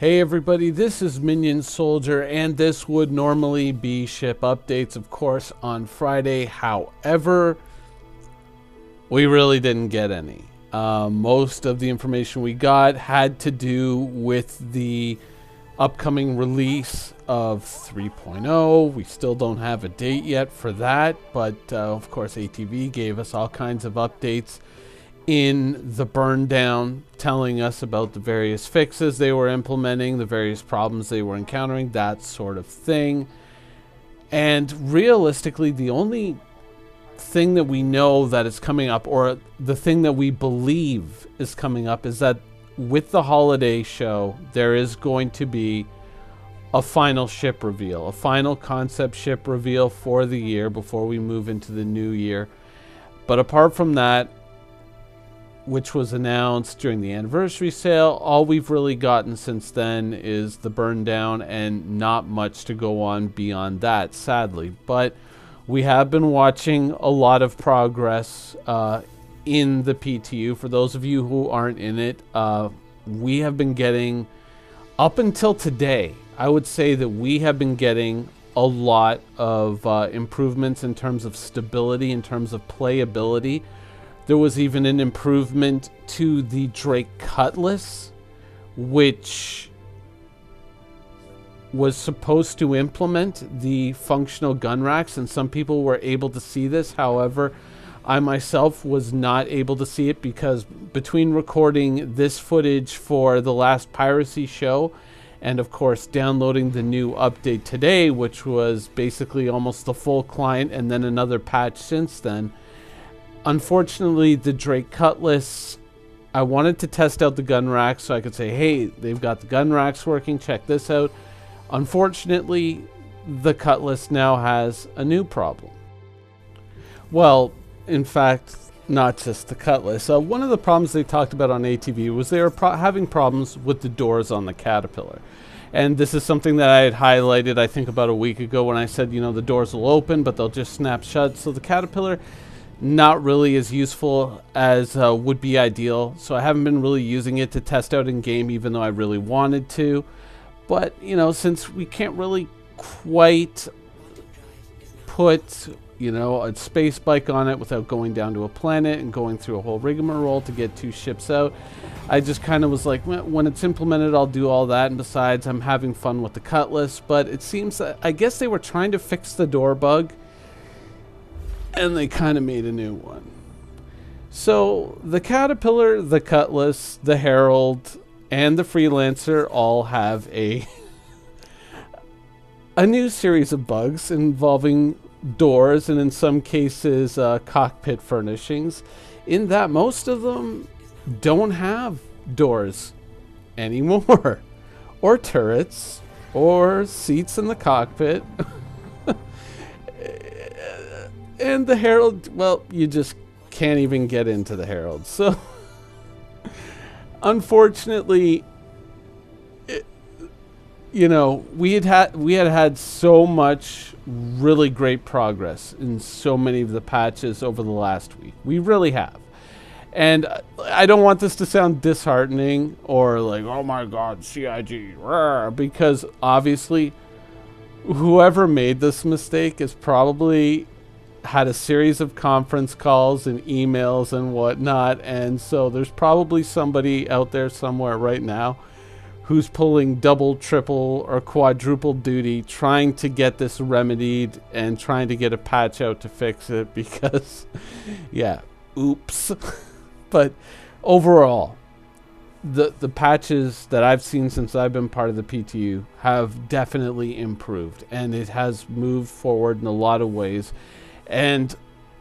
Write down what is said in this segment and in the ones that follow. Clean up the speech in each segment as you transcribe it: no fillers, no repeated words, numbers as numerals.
Hey everybody, this is Minion Soldier, and this would normally be ship updates, of course, on Friday. However, we really didn't get any. Most of the information we got had to do with the upcoming release of 3.0. We still don't have a date yet for that, but of course ATV gave us all kinds of updates in the burn down, telling us about the various fixes they were implementing, the various problems they were encountering, that sort of thing. And realistically, the only thing that we know that is coming up, or the thing that we believe is coming up, is that with the holiday show, there is going to be a final ship reveal, a final concept ship reveal for the year before we move into the new year. But apart from that, which was announced during the anniversary sale, all we've really gotten since then is the burn down, and not much to go on beyond that, sadly. But we have been watching a lot of progress in the PTU. For those of you who aren't in it, we have been getting, up until today, I would say that we have been getting a lot of improvements in terms of stability, in terms of playability. There was even an improvement to the Drake Cutlass, which was supposed to implement the functional gun racks, and some people were able to see this. However, I myself was not able to see it because between recording this footage for the last piracy show and of course downloading the new update today, which was basically almost the full client and then another patch since then, unfortunately, the Drake Cutlass, I wanted to test out the gun racks so I could say, hey, they've got the gun racks working, check this out. Unfortunately, the Cutlass now has a new problem. Well, in fact, not just the Cutlass. One of the problems they talked about on ATV was they were having problems with the doors on the Caterpillar. And this is something that I had highlighted, I think, about a week ago when I said, you know, the doors will open, but they'll just snap shut. So the Caterpillar, not really as useful as would be ideal, so I haven't been really using it to test out in game, even though I really wanted to. But you know, since we can't really quite put, you know, a space bike on it without going down to a planet and going through a whole rigmarole to get 2 ships out, I just kind of was like, when it's implemented, I'll do all that. And besides, I'm having fun with the Cutlass. But it seems that, I guess they were trying to fix the door bug, and they kind of made a new one. So the Caterpillar, the Cutlass, the Herald, and the Freelancer all have a new series of bugs involving doors, and in some cases cockpit furnishings, in that most of them don't have doors anymore, or turrets, or seats in the cockpit. And the Herald, well, you just can't even get into the Herald. So, unfortunately, you know, we had so much really great progress in so many of the patches over the last week. We really have. And I don't want this to sound disheartening or like, oh my God, CIG, because obviously whoever made this mistake is probably had a series of conference calls and emails and whatnot, and so there's probably somebody out there somewhere right now who's pulling double, triple, or quadruple duty trying to get this remedied and trying to get a patch out to fix it, because yeah, oops. But overall, the patches that I've seen since I've been part of the PTU have definitely improved, and it has moved forward in a lot of ways. And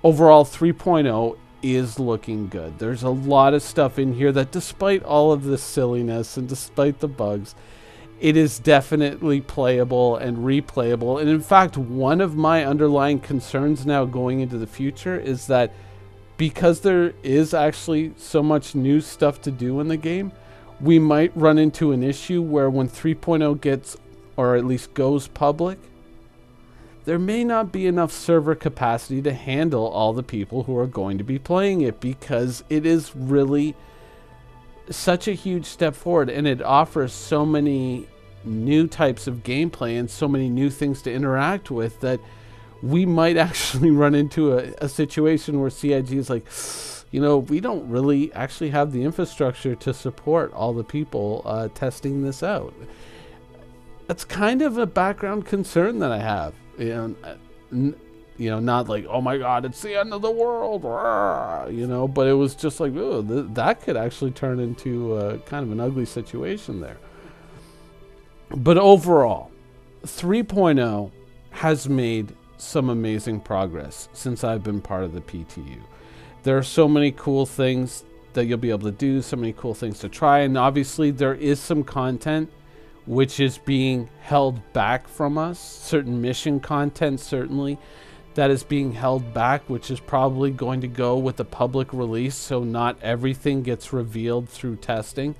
overall, 3.0 is looking good. There's a lot of stuff in here that, despite all of the silliness and despite the bugs, it is definitely playable and replayable. And in fact, one of my underlying concerns now going into the future is that because there is actually so much new stuff to do in the game, we might run into an issue where when 3.0 gets, or at least goes public, there may not be enough server capacity to handle all the people who are going to be playing it, because it is really such a huge step forward, and it offers so many new types of gameplay and so many new things to interact with that we might actually run into a situation where CIG is like, you know, we don't really actually have the infrastructure to support all the people testing this out. That's kind of a background concern that I have. You know, not like, oh my God, it's the end of the world, you know, but it was just like, oh, that could actually turn into kind of an ugly situation there. But overall, 3.0 has made some amazing progress since I've been part of the PTU. There are so many cool things that you'll be able to do, so many cool things to try, and obviously there is some content which is being held back from us, certain mission content certainly, that is being held back, which is probably going to go with the public release, so not everything gets revealed through testing.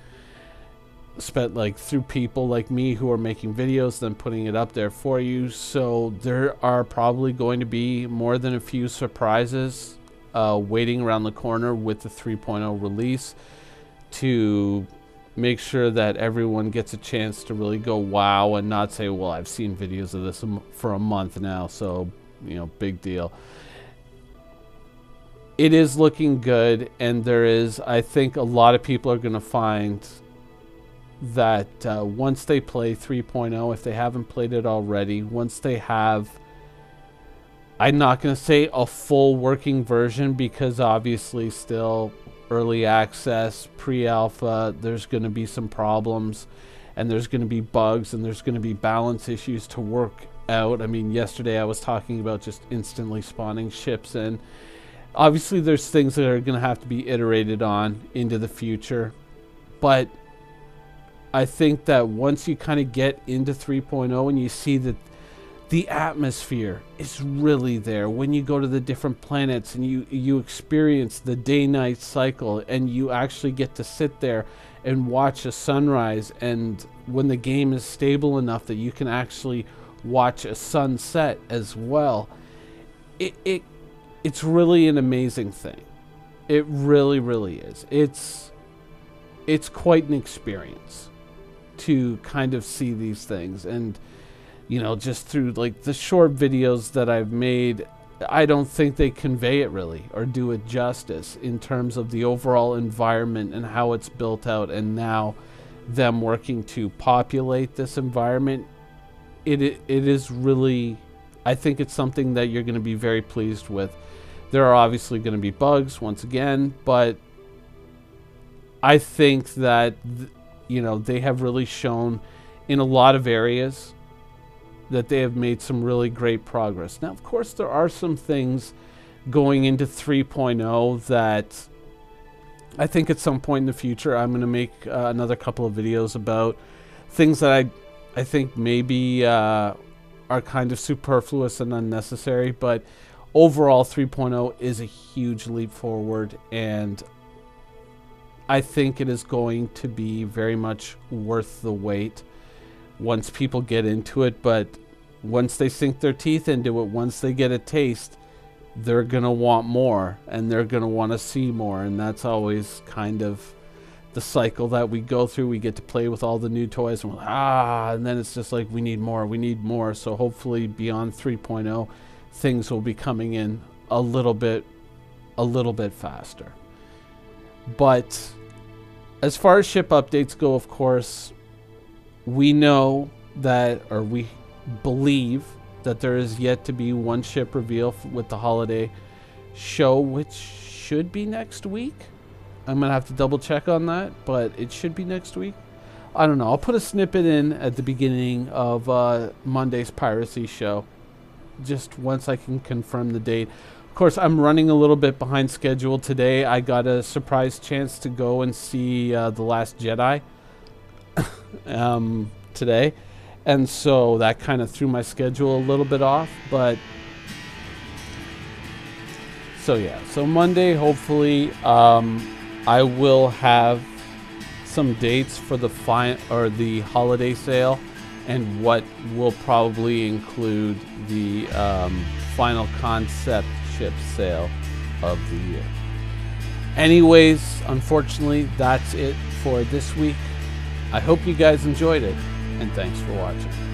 Like through people like me who are making videos, then putting it up there for you. So there are probably going to be more than a few surprises waiting around the corner with the 3.0 release to make sure that everyone gets a chance to really go wow and not say, well, I've seen videos of this for a month now, so, you know, big deal. It is looking good, and there is, I think a lot of people are going to find that once they play 3.0, if they haven't played it already, once they have, I'm not going to say a full working version, because obviously still early access, pre-alpha, there's going to be some problems, and there's going to be bugs, and there's going to be balance issues to work out. I mean, yesterday I was talking about just instantly spawning ships in. Obviously there's things that are going to have to be iterated on into the future, but I think that once you kind of get into 3.0 and you see that the atmosphere is really there, when you go to the different planets and you experience the day-night cycle, and you actually get to sit there and watch a sunrise, and when the game is stable enough that you can actually watch a sunset as well, it's really an amazing thing. It really, really is. It's quite an experience to kind of see these things. And you know, just through like the short videos that I've made, I don't think they convey it really or do it justice in terms of the overall environment and how it's built out, and now them working to populate this environment. It is really, I think it's something that you're going to be very pleased with. There are obviously going to be bugs once again, but I think that you know, they have really shown in a lot of areas that they have made some really great progress. Now, of course, there are some things going into 3.0 that I think at some point in the future I'm going to make another couple of videos about things that I think maybe are kind of superfluous and unnecessary, but overall 3.0 is a huge leap forward, and I think it is going to be very much worth the wait once people get into it. But once they sink their teeth into it, once they get a taste, they're going to want more, and they're going to want to see more. And that's always kind of the cycle that we go through. We get to play with all the new toys, and and then it's just like, we need more, we need more. So hopefully beyond 3.0, things will be coming in a little bit faster. But as far as ship updates go, of course, we know that, or we believe that there is yet to be one ship reveal with the holiday show, which should be next week. I'm going to have to double check on that, but it should be next week. I don't know. I'll put a snippet in at the beginning of Monday's Piracy show, just once I can confirm the date. Of course, I'm running a little bit behind schedule today. I got a surprise chance to go and see The Last Jedi today, and so that kind of threw my schedule a little bit off. But so yeah, so Monday hopefully I will have some dates for the the holiday sale, and what will probably include the final concept ship sale of the year. Anyways, unfortunately, that's it for this week. I hope you guys enjoyed it, and thanks for watching.